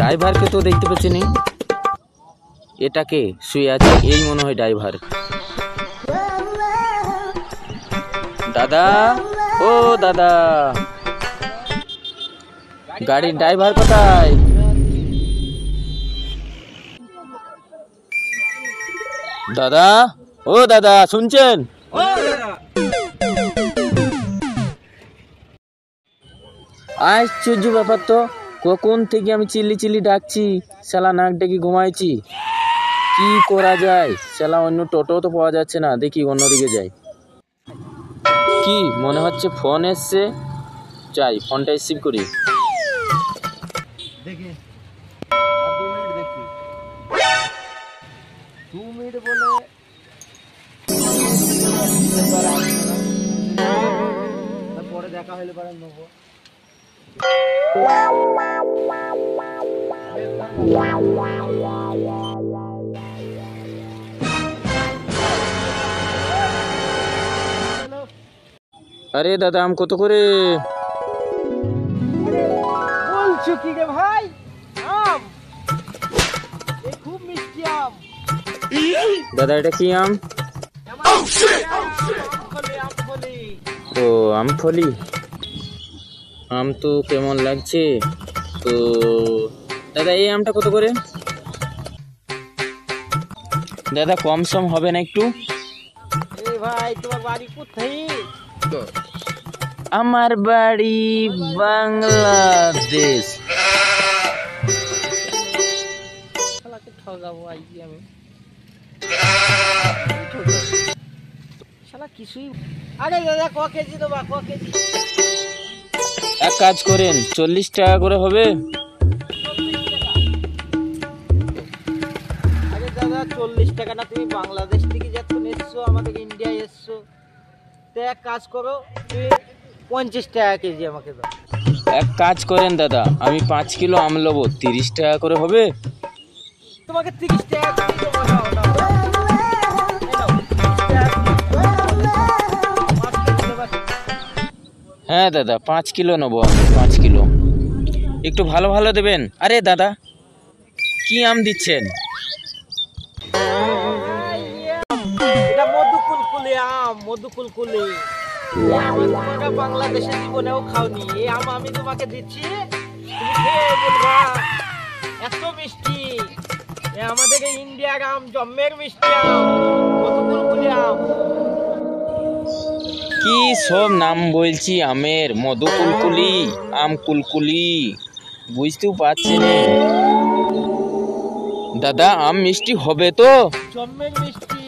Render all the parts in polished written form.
ড্রাইভারকে তো দেখতে পাচ্ছি না। এটাকে শুয়ে আছে, এই মনে হয় ড্রাইভার। দাদা, ও দাদা, গাড়ির ড্রাইভার কোথায়? দাদা, ও দাদা, শুনছেন? আশ্চর্য ব্যাপার তো, কখন থেকে আমি চিল্লি চিল্লি ডাকছি, শালা নাক ডেকে ঘুমাইছি। কি করা যায়, শালা অন্য টোটো তো পাওয়া যাচ্ছে না, দেখি অন্যদিকে যাই। কি মনে হচ্ছে ফোন এসছে, যাই ফোনটা রিসিভ করি। দেখি 2 মিনিট দেখি, 2 মিনিট বলে পরে দেখা হইলে পারে নেবো। আরে দাদা, আম কত করে? বলছো কি রে ভাই? আম, এই খুব মিষ্টি আম। দাদা এটা কি আম? ও আমফলি। আম তো কেমন লাগছে তো। দাদা এই আমটা কত করে? দাদা কম সম হবে না একটু? এই ভাই তোমার বাড়ি কোথায়? আমার বাড়ি বাংলাদেশ। শালাকে ঠগাবো আইছি আমি। শালা কিছুই। আরে দাদা ক কেজি দেবা, ক কেজি? এক কাজ করেন, 40 টাকা করে হবে। আরে দাদা 40 টাকা না, তুমি বাংলাদেশ থেকে যখন এসছো, আমাদের ইন্ডিয়া এসছো, তো এক কাজ করো, তুমি 50 টাকা কেজি আমাকে দাও। এক কাজ করেন দাদা, আমি 5 কিলো আম নেবো, 30 টাকা করে হবে? তোমাকে 30 টাকা করে দেবো। নাও, নাও, নাও। এই নাও, 30 টাকা। 5 কেজি দেবা। হ্যাঁ দাদা 5 কিলো নেবো আমি, 5 কিলো। একটু ভালো ভালো দেবেন। আরে দাদা কি আম দিচ্ছেন? এটা মধুকুলকুলি আম, মধুকুলকুলি। আমি তোমাকে বাংলাদেশে জীবনেও খাওনি, এই আম আমি তোমাকে দিচ্ছি, তুমি খেয়ে বলবা এত মিষ্টি। আমাদের এই ইন্ডিয়ার আম, জম্মের মিষ্টি আম, মধুকুলকুলি আম। কি সব নাম বলছি আমের, মধু কুলকুলি, আম কুলকুলি, বুঝতেও পারছি না। দাদা আম মিষ্টি হবে তো? জম্মের মিষ্টি,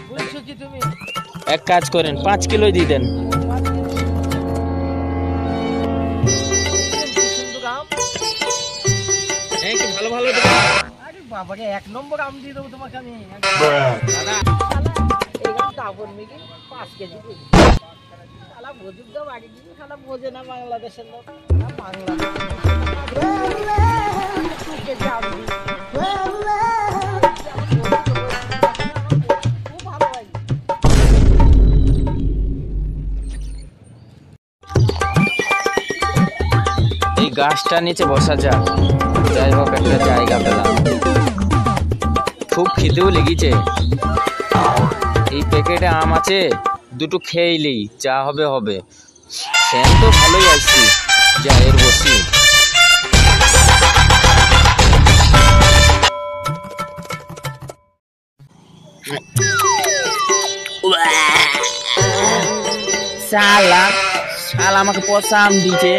বলছো কি তুমি? এক কাজ করেন 5 কিলোই দিয়ে দেন। একটু ভালো ভালো দেবেন। আরে বাবারে, 1 নম্বর আম দিয়ে দেবো তোমাকে আমি। দাদা এই গামটা আপন মেয়ে 5 কেজি দিই। শালা বুঝুক দাও আগে দিন, শালা বোঝে না বাংলাদেশের লোক। বাংলাদেশ 2 কেজি আম দিই। খুব ভালো ভাই। এই গাছটার নিচে বসা যাক, যাই হোক একটা জায়গা পেলাম। খুব খিদেও লেগেছে। এই প্যাকেটে আম আছে, দুটো খেয়েইলেই যা হবে হবে। সেন তো ভালোই আসছি, যা এর বসি। শালা শালা আমাকে পচা আম দিছে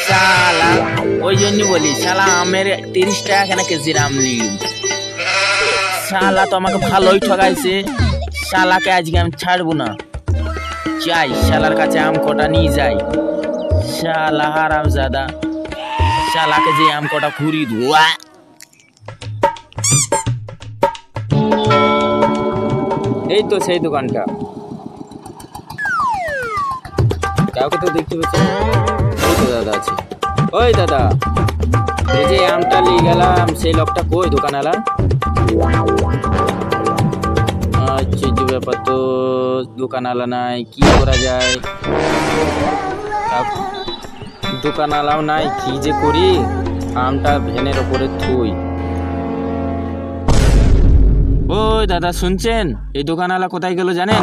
শালা। ওই জন্য বলি শালা আমের 30 টাকা কেন কেজির আম নিই। শালা তো আমাকে ভালোই ঠকাইছে, শালাকে আজকে আমি ছাড়বো না। যাই শালার কাছে আম কটা নিয়ে যাই। শালা হারামজাদা, শালাকে যে আম কটা ঘুরি ধোয়া। এই তো সেই দোকানটা, কাউকে তো দেখতে পাচ্ছি না। ওই তো দাদা আছে। ওই দাদা, এই যে আমটা নিয়ে গেলাম, সেই লোকটা কই দোকানওয়ালা? আচ্ছা যে ব্যাপার তো, দোকানওয়ালা নাই, কি করা যায়? দোকানওয়ালাও নাই, কি যে করি। আমটা ভ্যানের ওপরে থুই। ওই দাদা শুনছেন, এই দোকানওয়ালা কোথায় গেল জানেন?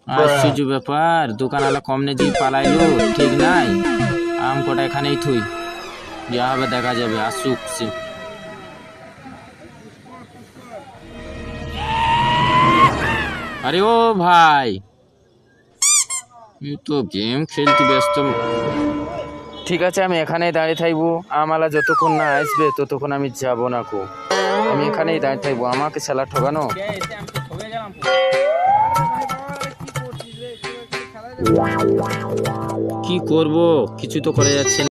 আশ্চর্য ব্যাপার, দোকানওয়ালা কমনে দিয়ে পালাইলো, ঠিক নাই। আম কটা এখানেই থুই, যা হবে দেখা যাবে, আসুক সে। আরে ও ভাই, তো গেম খেলতে ব্যস্ত। ঠিক আছে, আমি এখানেই দাঁড়িয়ে থাকবো। আমালা যতক্ষণ না আসবে ততক্ষণ আমি যাব না কো। আমি এখানেই দাঁড়িয়ে থাকবো, আমাকে শালা ঠকানো। কি করব, কিছু তো করা যাচ্ছে না।